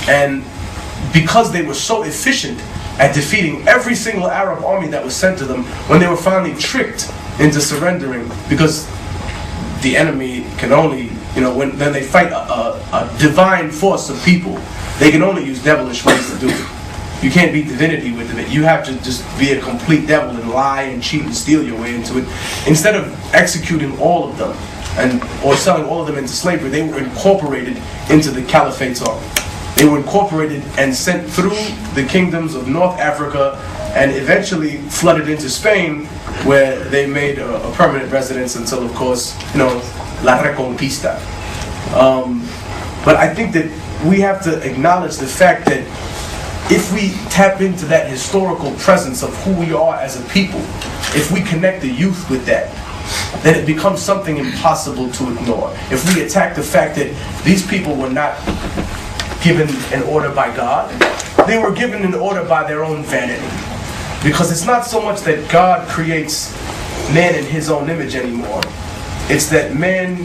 And because they were so efficient at defeating every single Arab army that was sent to them, when they were finally tricked into surrendering, because the enemy can only, when they fight a divine force of people, they can only use devilish ways to do it. You can't beat divinity with it. You have to just be a complete devil and lie and cheat and steal your way into it. Instead of executing all of them or selling all of them into slavery, they were incorporated into the Caliphate's army. They were incorporated and sent through the kingdoms of North Africa and eventually flooded into Spain, where they made a permanent residence until, of course, La Reconquista. But I think that we have to acknowledge the fact that if we tap into that historical presence of who we are as a people, if we connect the youth with that, then it becomes something impossible to ignore. If we attack the fact that these people were not given an order by God, they were given an order by their own vanity. Because it's not so much that God creates man in his own image anymore. It's that man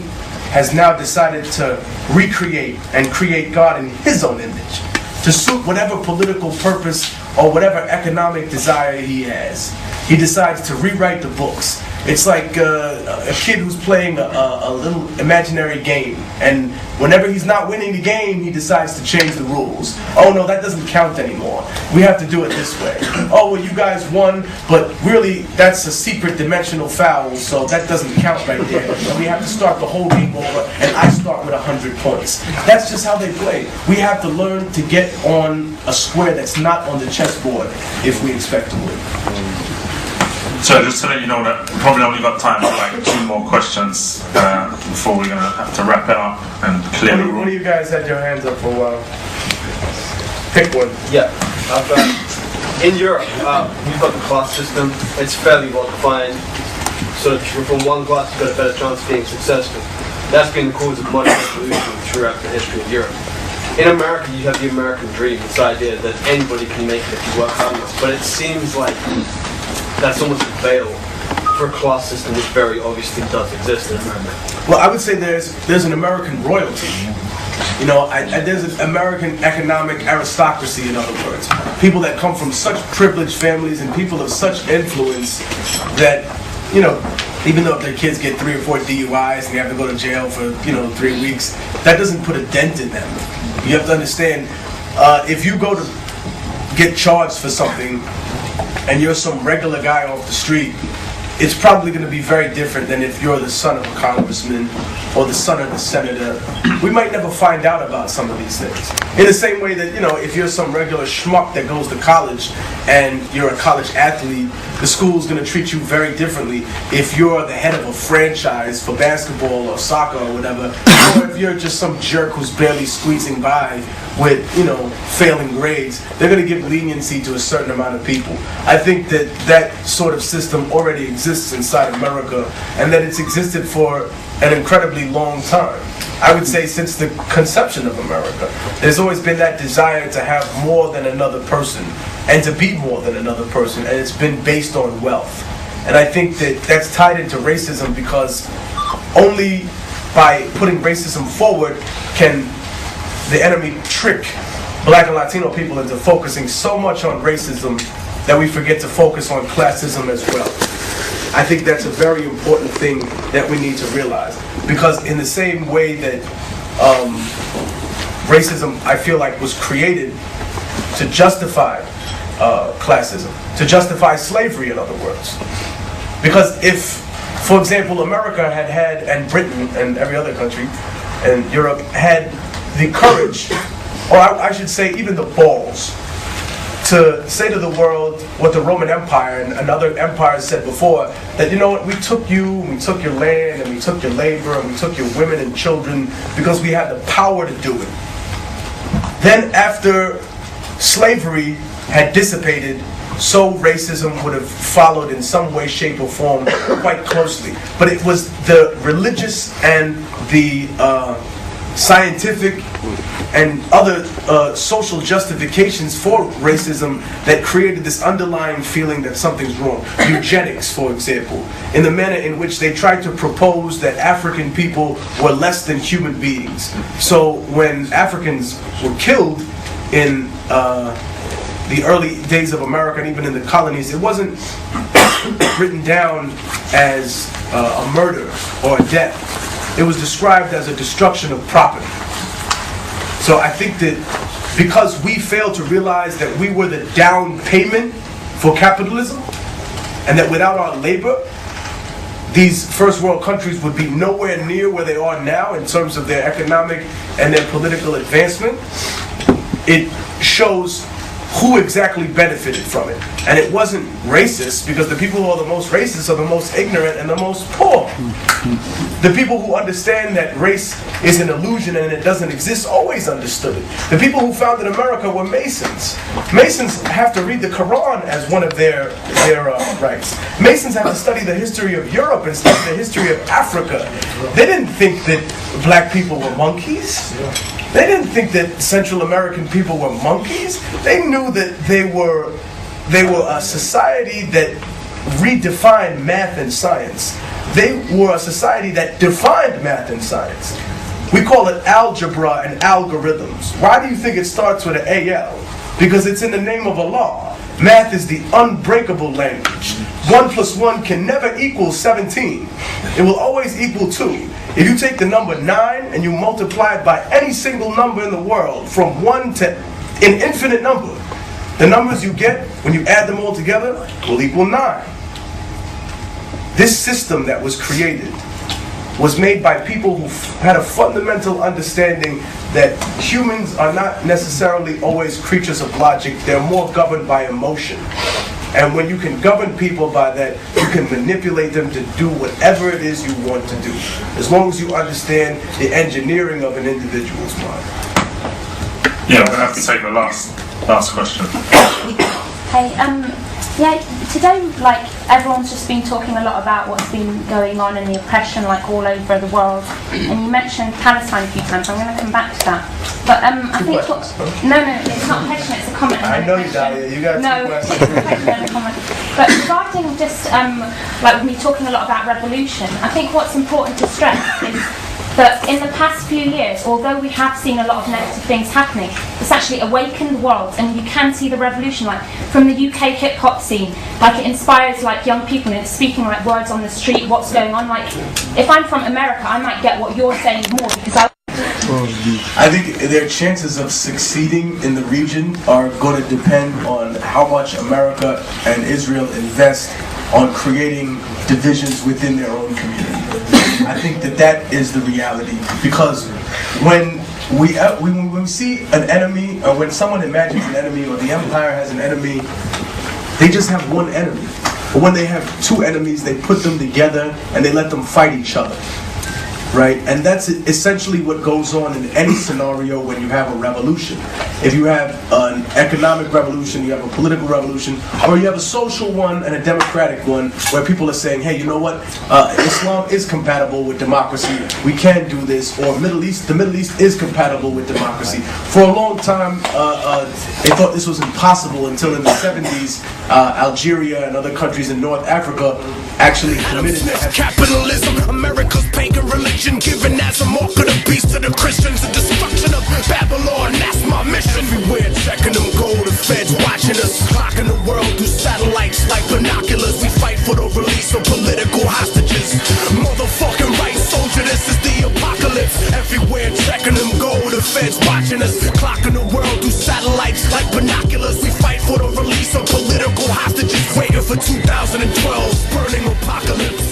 has now decided to recreate and create God in his own image, to suit whatever political purpose or whatever economic desire he has. He decides to rewrite the books. It's like a kid who's playing a little imaginary game, and whenever he's not winning the game, he decides to change the rules. Oh no, that doesn't count anymore. We have to do it this way. Oh well, you guys won, but really that's a secret dimensional foul, so that doesn't count right there. And we have to start the whole game over, and I start with 100 points. That's just how they play. We have to learn to get on a square that's not on the chessboard if we expect to win. So just to let you know that we probably only got time for like 2 more questions before we're going to have to wrap it up and clear the room. One of you guys had your hands up for a while. Pick one. Yeah. In Europe, we've got the class system. It's fairly well defined. So if you're from one class, you've got a better chance of being successful. That's been the cause of much revolution throughout the history of Europe. In America, you have the American dream, this idea that anybody can make it if you work hard enough. But it seems like that's almost a veil for a class system which very obviously does exist in America. Well, I would say there's an American royalty. There's an American economic aristocracy, in other words. People that come from such privileged families and people of such influence that, even though if their kids get 3 or 4 DUIs and they have to go to jail for, 3 weeks, that doesn't put a dent in them. You have to understand, if you go to get charged for something and you're some regular guy off the street, it's probably going to be very different than if you're the son of a congressman or the son of a senator. We might never find out about some of these things. In the same way that, if you're some regular schmuck that goes to college and you're a college athlete, the school's going to treat you very differently if you're the head of a franchise for basketball or soccer or whatever, or if you're just some jerk who's barely squeezing by with, failing grades. They're going to give leniency to a certain amount of people. I think that sort of system already exists inside America, and that it's existed for an incredibly long time. I would say since the conception of America, there's always been that desire to have more than another person and to be more than another person, and it's been based on wealth. And I think that that's tied into racism, because only by putting racism forward can the enemy trick Black and Latino people into focusing so much on racism that we forget to focus on classism as well. I think that's a very important thing that we need to realize, because in the same way that racism, I feel like, was created to justify classism, to justify slavery, in other words. Because if, for example, America had, and Britain and every other country, and Europe had the courage, or I should say even the balls, to say to the world what the Roman Empire and other empires said before, that, you know what, we took you, and we took your land, and we took your labor, and we took your women and children because we had the power to do it. Then after slavery had dissipated, so racism would have followed in some way, shape, or form quite closely. But it was the religious and the scientific and other social justifications for racism that created this underlying feeling that something's wrong. Eugenics, for example, in the manner in which they tried to propose that African people were less than human beings. So when Africans were killed, in the early days of America and even in the colonies, it wasn't written down as a murder or a death. It was described as a destruction of property. So I think that because we failed to realize that we were the down payment for capitalism, and that without our labor, these first world countries would be nowhere near where they are now in terms of their economic and their political advancement, it shows who exactly benefited from it. And it wasn't racist, because the people who are the most racist are the most ignorant and the most poor. The people who understand that race is an illusion and it doesn't exist always understood it. The people who founded America were Masons. Masons have to read the Quran as one of their rights. Masons have to study the history of Europe and study the history of Africa. They didn't think that black people were monkeys. They didn't think that Central American people were monkeys. They knew that they were a society that redefined math and science. They were a society that defined math and science. We call it algebra and algorithms. Why do you think it starts with an AL? Because it's in the name of Allah. Math is the unbreakable language. 1 + 1 can never equal 17. It will always equal 2. If you take the number 9 and you multiply it by any single number in the world, from 1 to an infinite number, the numbers you get when you add them all together will equal 9. This system that was created was made by people who had a fundamental understanding that humans are not necessarily always creatures of logic. They're more governed by emotion. And when you can govern people by that, you can manipulate them to do whatever it is you want to do, as long as you understand the engineering of an individual's mind. Yeah, we're going to have to take the last question. Hey, yeah, today, like, everyone's just been talking a lot about what's been going on and the oppression, like, all over the world. And you mentioned Palestine a few times. I'm going to come back to that. But I think no, it's not a question. It's a comment. I know you, Dahlia. You got two questions. It's a question and a comment. But regarding just like me talking a lot about revolution, I think what's important to stress is that in the past few years, although we have seen a lot of negative things happening, it's actually awakened the world, and you can see the revolution, like from the UK hip hop scene, like it inspires like young people, and it's speaking like words on the street, what's going on. Like if I'm from America, I might get what you're saying more because I think their chances of succeeding in the region are going to depend on how much America and Israel invest on creating divisions within their own community. I think that is the reality, because when we see an enemy, or when someone imagines an enemy, or the empire has an enemy, they just have one enemy. But when they have two enemies, they put them together and they let them fight each other. Right? And that's essentially what goes on in any scenario when you have a revolution. If you have an economic revolution, you have a political revolution, or you have a social one and a democratic one where people are saying, hey, you know what? Islam is compatible with democracy. We can do this. Or the Middle East is compatible with democracy. For a long time, they thought this was impossible until in the 70s, Algeria and other countries in North Africa actually committed to capitalism. America's pagan religion, given as a mark of the beast to the Christians, the destruction of Babylon. That's my mission. Everywhere checking them gold, the feds watching us, clocking the world through satellites like binoculars. We fight for the release of political hostages. Motherfucking right, soldier, this is the apocalypse. Everywhere checking them gold, the feds watching us, clocking the world through satellites like binoculars. We fight for the release of political hostages, waiting for 2012, burning apocalypse.